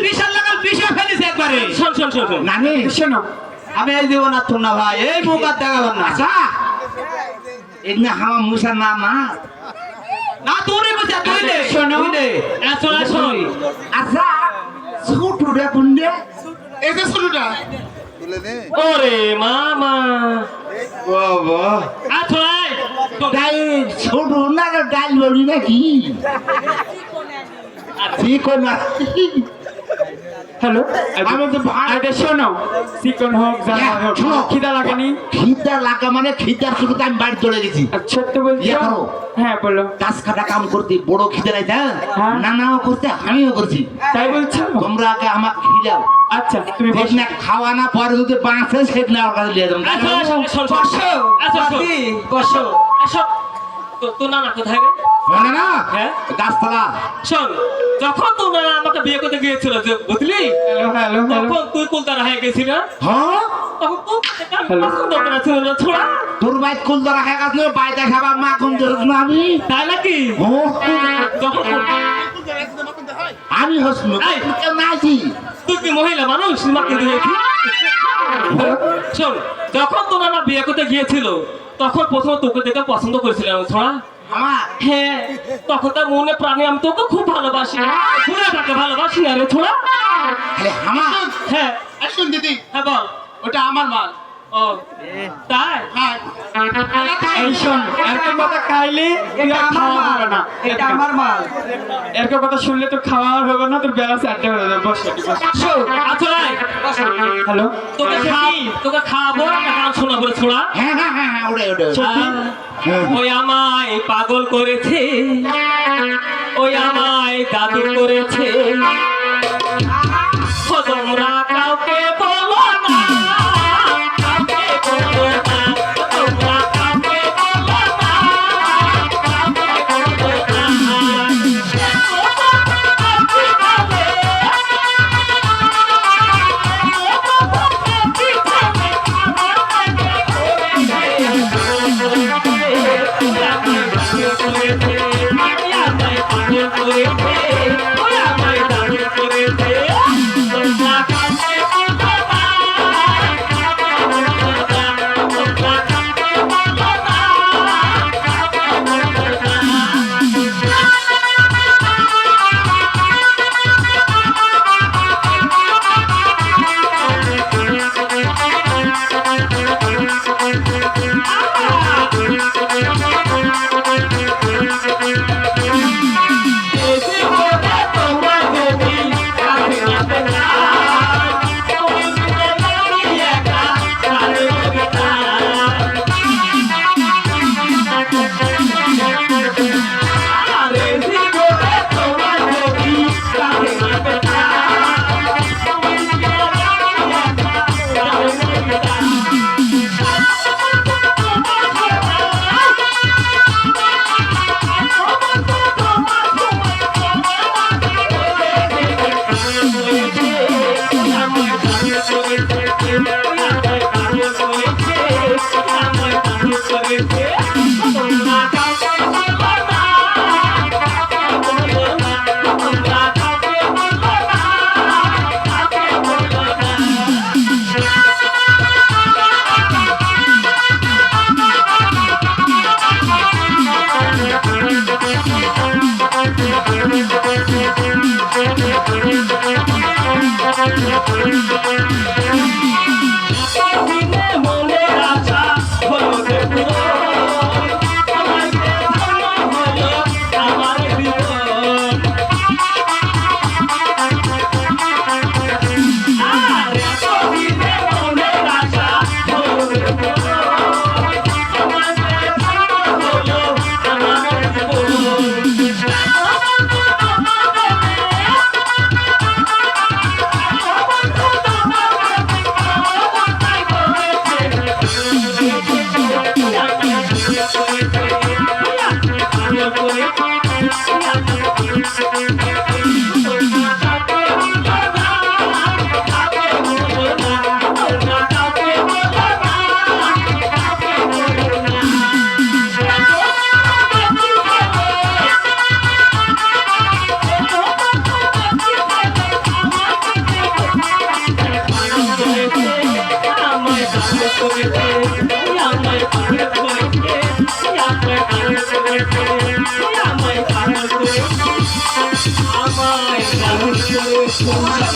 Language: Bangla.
বিশাল লাগাল বিষে ফেলিস একবারে। শোন শোন শোন শোন নানি শোনো, আমি এই দেব না তো না ভাই, এই মুখ আর দেখাবেন না। আচ্ছা এমনি হামা মুসা না মা না তোরে বসে তুই দে, শোনো। তুই দে। শোন শোন আচ্ছা ছোটটা কোনটা? এই যে শুরুটা ওরে মামা বাবা আচ্ছা তাই ছোট না ডাল বলি নাকি? ঠিক না। হ্যালো আমি তো আরে শোনো, চিকন হোক জানা হোক, শোনো। খিদা লাগেনি? খিদা লাগা মানে খিদার শুধু আমি বাড়ি চলে গেছি। আর ছোট্ট বলছো? ইয়ে করো। হ্যাঁ বলো। গাছ কাটা কাম করতে বড় খিদে নাই তা হ্যাঁ। নানাও করতে আমিও করছি। তাই বলছো? তোমরা আগে আমার খিদাও আচ্ছা তুমি ঠিক বসো। না, খাওয়া না পরে যদি বাঁচে সেদিন আমার কাছে লিয়ে যাবো। আচ্ছা শোন শোন বসো, আচ্ছা শোন বাতি, বসো। এসব তো না না কোথায় রে? মনে না হ্যাঁ? গাছতলা শোন, যখন তোর নানা আমাকে বিয়ে করতে গিয়েছিল যে বুঝলি, হ্যালো হ্যালো হ্যালো। তখন তুই কুলতারা হয়ে গেছি না, হ্যাঁ তখন তোর থেকে আমি হ্যালো। পছন্দ করেছিল না ছোড়া, তোর বাইক কুল ধরা হয়ে গেছে বাইতে খাবার মা কোন ধরছ না আমি তাই নাকি? ও, যখন আমি হসনু এই। নাইছি তুই কি মহিলা মানুষ মা কিন্তু হয়েছি? শোন, যখন তোর নানা বিয়ে করতে গিয়েছিল তখন প্রথমে তোকে দেখে পছন্দ করেছিলাম ছোড়া। আমার হ্যাঁ, তখন তার মনে প্রাণে আমি তোকে খুব ভালোবাসি, পুরাটাকে ভালোবাসি না রে ছোড়া। খালি আমার হ্যাঁ আসুন দিদি, হ্যাঁ বল। ওটা আমার মাল। ও তাই? হ্যাঁ এই শোন, এরকম কথা খাইলে এটা আমার খাওয়া মাল, হবে না। এটা আমার মাল। এরকম কথা শুনলে তো খাওয়া আর হবে না, তোর বেলা চারটে হয়ে যাবে। বস একটু বস। বসো, আচ্ছা ভাই, হ্যালো তোকে খাওয়াবো একটা গান শোনাবো রে ছোড়া। হ্যাঁ হ্যাঁ হ্যাঁ হ্যাঁ ওরে ওরে সত্যি? ওই আমায় পাগল করেছে, ওই আমায় জাদু করেছে, ও তোমরা কাউকে বলো না, কাউকে বলো না, তোমরা কাউকে বলো না, কাউকে বলো করেছে